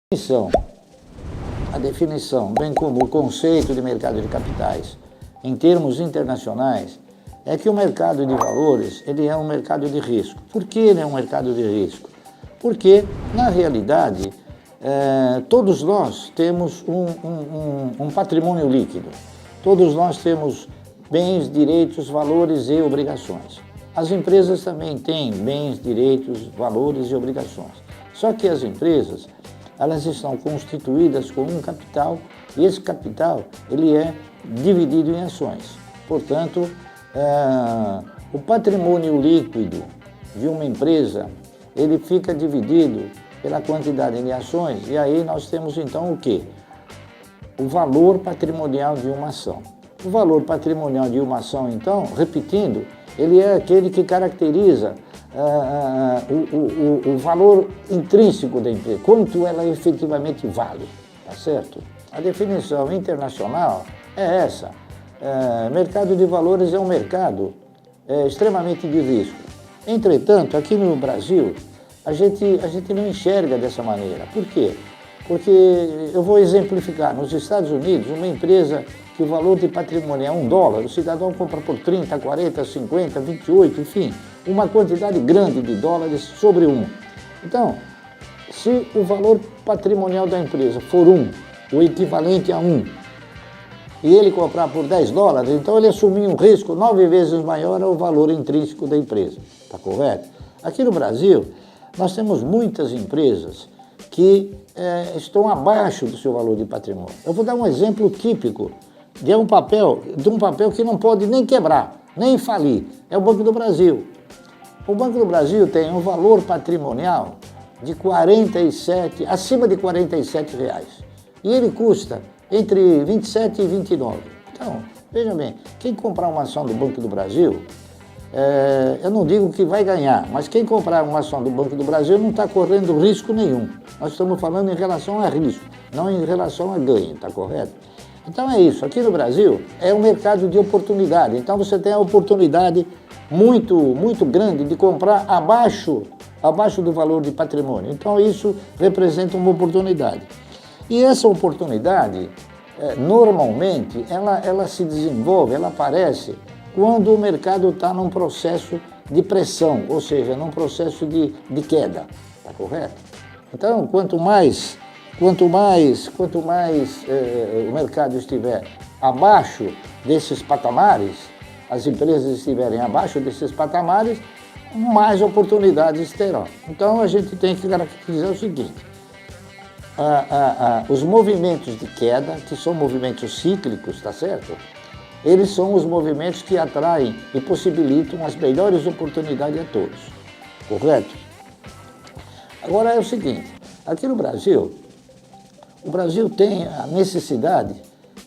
definição, a definição, bem como o conceito de mercado de capitais, em termos internacionais, é que o mercado de valores ele é um mercado de risco. Por que ele é um mercado de risco? Porque, na realidade, todos nós temos um patrimônio líquido. Todos nós temos bens, direitos, valores e obrigações. As empresas também têm bens, direitos, valores e obrigações. Só que as empresas, elas estão constituídas com um capital e esse capital ele é dividido em ações. Portanto, o patrimônio líquido de uma empresa ele fica dividido pela quantidade de ações e aí nós temos então o quê? O valor patrimonial de uma ação. O valor patrimonial de uma ação, então, repetindo, ele é aquele que caracteriza o valor intrínseco da empresa, quanto ela efetivamente vale, tá certo? A definição internacional é essa. Mercado de valores é um mercado extremamente de risco. Entretanto, aqui no Brasil, a gente não enxerga dessa maneira. Por quê? Porque eu vou exemplificar. Nos Estados Unidos, uma empresa que o valor de patrimônio é $1, o cidadão compra por 30, 40, 50, 28, enfim, uma quantidade grande de dólares sobre um. Então, se o valor patrimonial da empresa for o equivalente a e ele comprar por $10, então ele assumiu um risco 9 vezes maior ao valor intrínseco da empresa. Está correto? Aqui no Brasil, nós temos muitas empresas que estão abaixo do seu valor de patrimônio. Eu vou dar um exemplo típico de um papel que não pode nem quebrar, nem falir. É o Banco do Brasil. O Banco do Brasil tem um valor patrimonial de acima de R$47. E ele custa entre 27 e 29. Então, veja bem, quem comprar uma ação do Banco do Brasil, eu não digo que vai ganhar, mas quem comprar uma ação do Banco do Brasil não está correndo risco nenhum. Nós estamos falando em relação a risco, não em relação a ganho, está correto? Então é isso, aqui no Brasil é um mercado de oportunidade, então você tem a oportunidade muito grande de comprar abaixo do valor de patrimônio. Então isso representa uma oportunidade. E essa oportunidade, normalmente, ela se desenvolve, ela aparece quando o mercado está num processo de pressão, ou seja, num processo de queda, está correto? Então, quanto mais o mercado estiver abaixo desses patamares, as empresas estiverem abaixo desses patamares, mais oportunidades terão. Então, a gente tem que caracterizar o seguinte, os movimentos de queda, que são movimentos cíclicos, tá certo? Eles são os movimentos que atraem e possibilitam as melhores oportunidades a todos, correto? Agora é o seguinte, aqui no Brasil, o Brasil tem a necessidade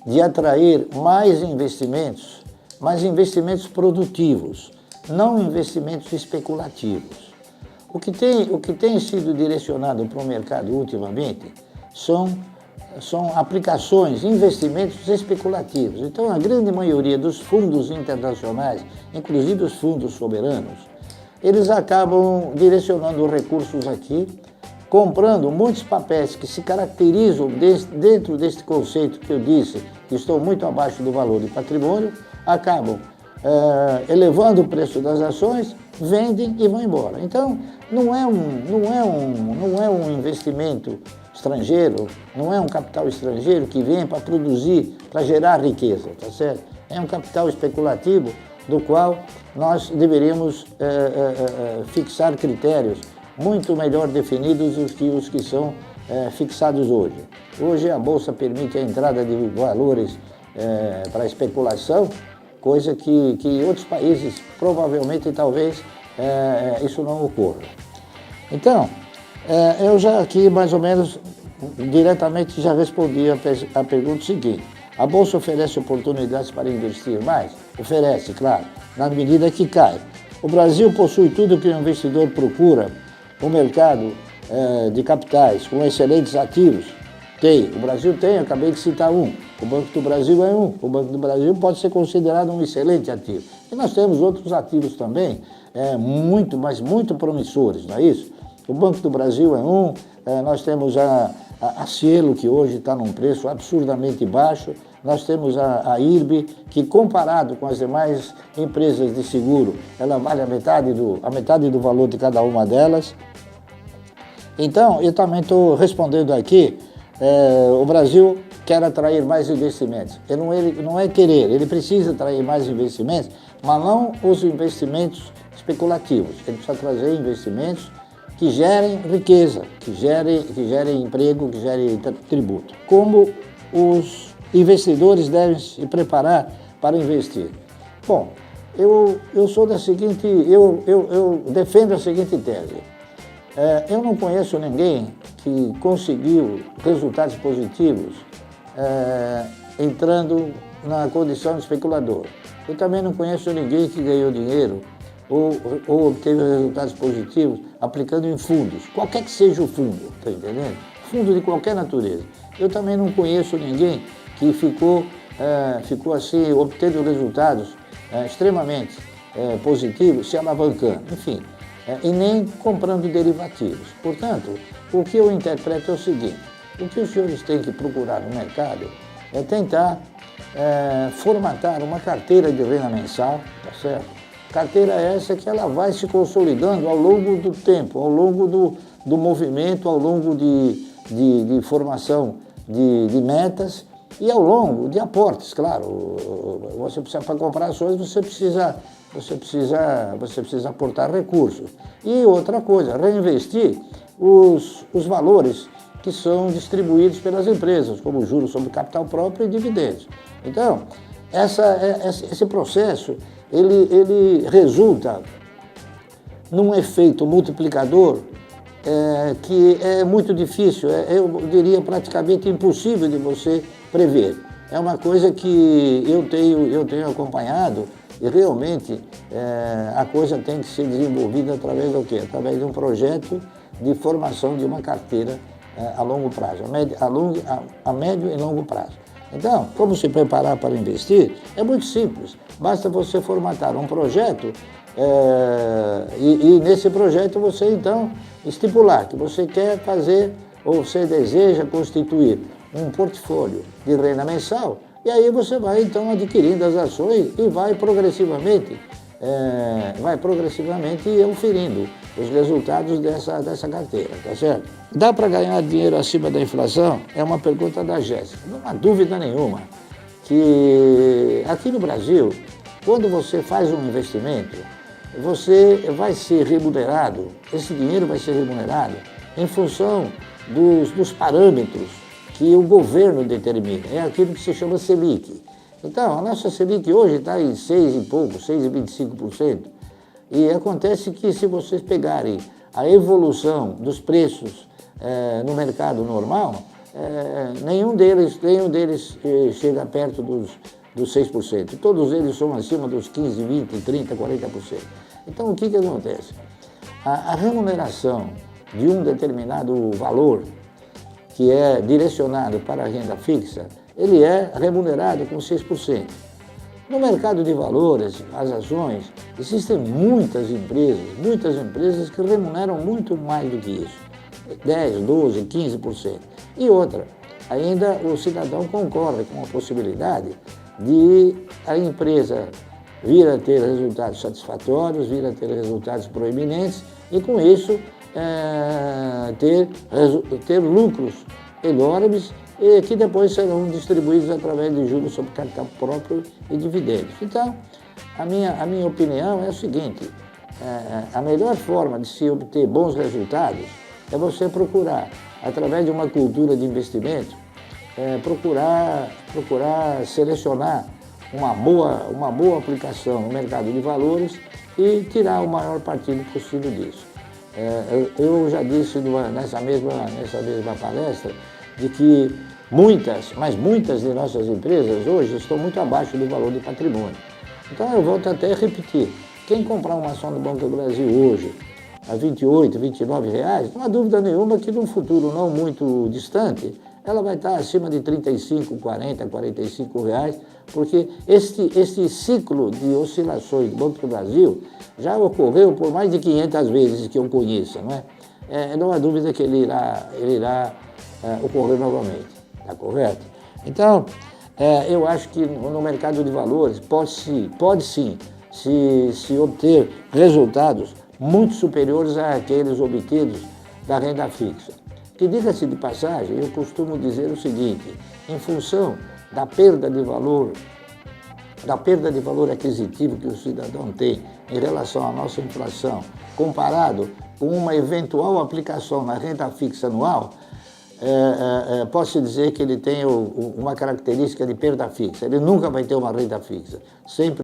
de atrair mais investimentos produtivos, não investimentos especulativos. O que tem sido direcionado para o mercado ultimamente são aplicações, investimentos especulativos. Então, a grande maioria dos fundos internacionais, inclusive os fundos soberanos, eles acabam direcionando recursos aqui, comprando muitos papéis que se caracterizam dentro deste conceito que eu disse, que estão muito abaixo do valor de patrimônio, acabam elevando o preço das ações, vendem e vão embora. Então, não é um investimento estrangeiro, não é um capital estrangeiro que vem para produzir, para gerar riqueza, tá certo? É um capital especulativo do qual nós deveríamos fixar critérios muito melhor definidos do que os que são fixados hoje. Hoje a Bolsa permite a entrada de valores para especulação, coisa que em outros países provavelmente talvez isso não ocorra. Então, eu já aqui mais ou menos diretamente já respondi a pergunta seguinte. A Bolsa oferece oportunidades para investir mais? Oferece, claro, na medida que cai. O Brasil possui tudo que o investidor procura, um mercado de capitais com excelentes ativos. Tem, o Brasil tem, eu acabei de citar um. O Banco do Brasil é um. O Banco do Brasil pode ser considerado um excelente ativo. E nós temos outros ativos também, muito promissores, não é isso? O Banco do Brasil é um, nós temos a Cielo, que hoje está num preço absurdamente baixo, nós temos a IRB, que comparado com as demais empresas de seguro, ela vale a metade do valor de cada uma delas. Então, eu também estou respondendo aqui, o Brasil quer atrair mais investimentos. Ele não é querer, ele precisa atrair mais investimentos, mas não os investimentos especulativos. Ele precisa trazer investimentos que gerem riqueza, que gerem emprego, que gerem tributo. Como os investidores devem se preparar para investir? Bom, eu sou da seguinte, eu defendo a seguinte tese. Eu não conheço ninguém que conseguiu resultados positivos entrando na condição de especulador. Eu também não conheço ninguém que ganhou dinheiro ou obteve resultados positivos aplicando em fundos, qualquer que seja o fundo, está entendendo? Fundo de qualquer natureza. Eu também não conheço ninguém que ficou assim, obtendo resultados extremamente positivos, se alavancando, enfim, e nem comprando derivativos. Portanto, o que eu interpreto é o seguinte: o que os senhores têm que procurar no mercado é tentar formatar uma carteira de renda mensal, tá certo? Carteira essa que ela vai se consolidando ao longo do tempo, ao longo do movimento, ao longo de formação de metas e ao longo de aportes, claro. Você precisa, para comprar ações, você precisa aportar recursos. E outra coisa, reinvestir os valores que são distribuídos pelas empresas, como juros sobre capital próprio e dividendos. Então, esse processo, ele resulta num efeito multiplicador que é muito difícil, eu diria praticamente impossível de você prever. É uma coisa que eu tenho acompanhado e realmente a coisa tem que ser desenvolvida através do quê? Através de um projeto de formação de uma carteira a longo prazo, a médio e longo prazo. Então, como se preparar para investir? É muito simples, basta você formatar um projeto e nesse projeto você então estipular que você quer fazer ou você deseja constituir um portfólio de renda mensal e aí você vai então adquirindo as ações e vai progressivamente oferindo os resultados dessa carteira, tá certo? Dá para ganhar dinheiro acima da inflação? É uma pergunta da Jéssica. Não há dúvida nenhuma que aqui no Brasil, quando você faz um investimento, você vai ser remunerado, esse dinheiro vai ser remunerado em função dos parâmetros que o governo determina. É aquilo que se chama Selic. Então, a nossa Selic hoje está em 6 e pouco, 6,25%. E acontece que se vocês pegarem a evolução dos preços no mercado normal, nenhum deles chega perto dos 6%. Todos eles são acima dos 15, 20, 30, 40%. Então, o que acontece? A remuneração de um determinado valor que é direcionado para a renda fixa, ele é remunerado com 6%. No mercado de valores, as ações, existem muitas empresas que remuneram muito mais do que isso, 10, 12, 15%. E outra, ainda o cidadão concorre com a possibilidade de a empresa vir a ter resultados satisfatórios, vir a ter resultados proeminentes e com isso ter lucros enormes e que depois serão distribuídos através de juros sobre capital próprio e dividendos. Então, a minha opinião é o seguinte: a melhor forma de se obter bons resultados é você procurar, através de uma cultura de investimento, procurar selecionar uma boa aplicação no mercado de valores e tirar o maior partido possível disso. Eu já disse nessa mesma palestra de que muitas de nossas empresas hoje estão muito abaixo do valor de patrimônio. Então eu volto até a repetir, quem comprar uma ação do Banco do Brasil hoje a R$ 28, R$ 29, não há dúvida nenhuma que num futuro não muito distante, ela vai estar acima de 35, 40, 45 reais, porque este ciclo de oscilações do Banco do Brasil já ocorreu por mais de 500 vezes que eu conheço, não é? não há dúvida que ele irá ocorrer novamente, está correto? Então, eu acho que no mercado de valores pode sim se obter resultados muito superiores àqueles obtidos da renda fixa. Que, diga-se de passagem, eu costumo dizer o seguinte: em função da perda de valor aquisitivo que o cidadão tem em relação à nossa inflação, comparado com uma eventual aplicação na renda fixa anual, posso dizer que ele tem uma característica de perda fixa. Ele nunca vai ter uma renda fixa. Sempre